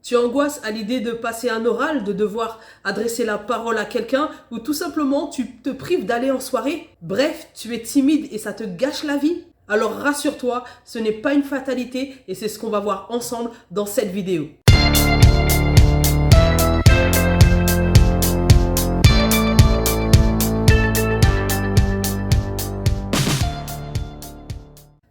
Tu angoisses à l'idée de passer un oral, de devoir adresser la parole à quelqu'un ou tout simplement tu te prives d'aller en soirée. Bref, tu es timide et ça te gâche la vie. Alors rassure-toi, ce n'est pas une fatalité et c'est ce qu'on va voir ensemble dans cette vidéo.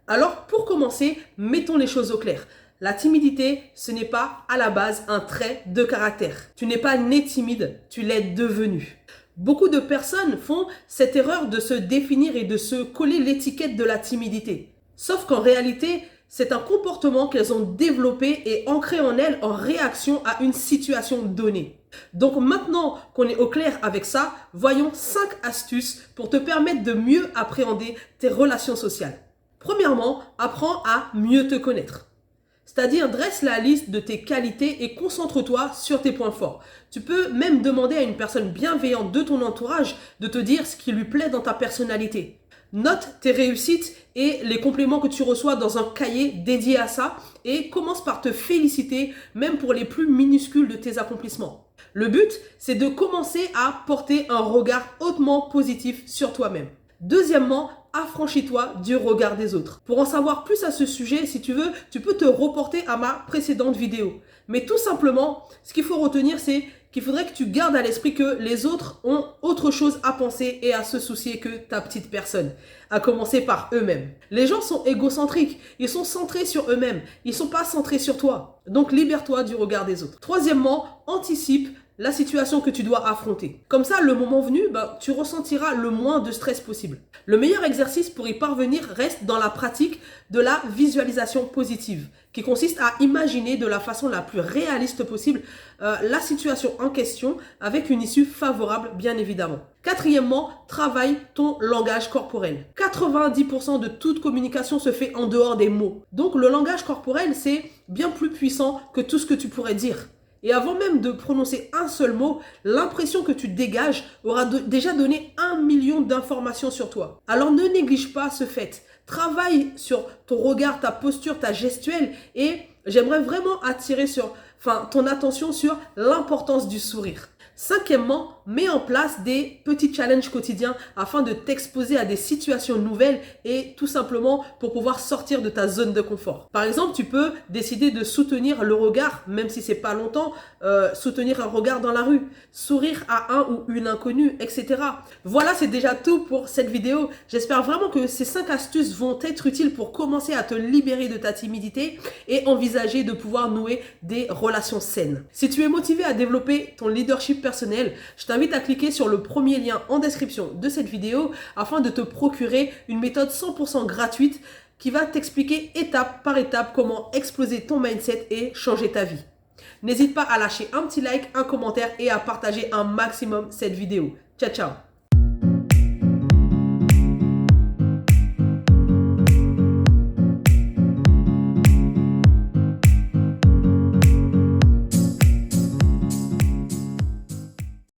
Alors pour commencer, mettons les choses au clair. La timidité, ce n'est pas à la base un trait de caractère. Tu n'es pas né timide, tu l'es devenu. Beaucoup de personnes font cette erreur de se définir et de se coller l'étiquette de la timidité. Sauf qu'en réalité, c'est un comportement qu'elles ont développé et ancré en elles en réaction à une situation donnée. Donc maintenant qu'on est au clair avec ça, voyons 5 astuces pour te permettre de mieux appréhender tes relations sociales. Premièrement, apprends à mieux te connaître. C'est-à-dire, dresse la liste de tes qualités et concentre-toi sur tes points forts. Tu peux même demander à une personne bienveillante de ton entourage de te dire ce qui lui plaît dans ta personnalité. Note tes réussites et les compliments que tu reçois dans un cahier dédié à ça et commence par te féliciter, même pour les plus minuscules de tes accomplissements. Le but, c'est de commencer à porter un regard hautement positif sur toi-même. Deuxièmement, affranchis-toi du regard des autres. Pour en savoir plus à ce sujet, si tu veux, tu peux te reporter à ma précédente vidéo. Mais tout simplement, ce qu'il faut retenir, c'est qu'il faudrait que tu gardes à l'esprit que les autres ont autre chose à penser et à se soucier que ta petite personne, à commencer par eux-mêmes. Les gens sont égocentriques, ils sont centrés sur eux-mêmes, ils ne sont pas centrés sur toi. Donc libère-toi du regard des autres. Troisièmement, anticipe la situation que tu dois affronter. Comme ça, le moment venu, tu ressentiras le moins de stress possible. Le meilleur exercice pour y parvenir reste dans la pratique de la visualisation positive, qui consiste à imaginer de la façon la plus réaliste possible la situation en question avec une issue favorable, bien évidemment. Quatrièmement, travaille ton langage corporel. 90% de toute communication se fait en dehors des mots. Donc le langage corporel, c'est bien plus puissant que tout ce que tu pourrais dire. Et avant même de prononcer un seul mot, l'impression que tu dégages aura déjà donné 1 million d'informations sur toi. Alors ne néglige pas ce fait. Travaille sur ton regard, ta posture, ta gestuelle et j'aimerais vraiment attirer ton attention sur l'importance du sourire. Cinquièmement, mets en place des petits challenges quotidiens afin de t'exposer à des situations nouvelles et tout simplement pour pouvoir sortir de ta zone de confort. Par exemple, tu peux décider de soutenir le regard, même si c'est pas longtemps, soutenir un regard dans la rue, sourire à un ou une inconnue, etc. Voilà, c'est déjà tout pour cette vidéo. J'espère vraiment que ces 5 astuces vont être utiles pour commencer à te libérer de ta timidité et envisager de pouvoir nouer des relations saines. Si tu es motivé à développer ton leadership personnel, je t'invite à cliquer sur le premier lien en description de cette vidéo afin de te procurer une méthode 100% gratuite qui va t'expliquer étape par étape comment exploser ton mindset et changer ta vie. N'hésite pas à lâcher un petit like, un commentaire et à partager un maximum cette vidéo. Ciao, ciao!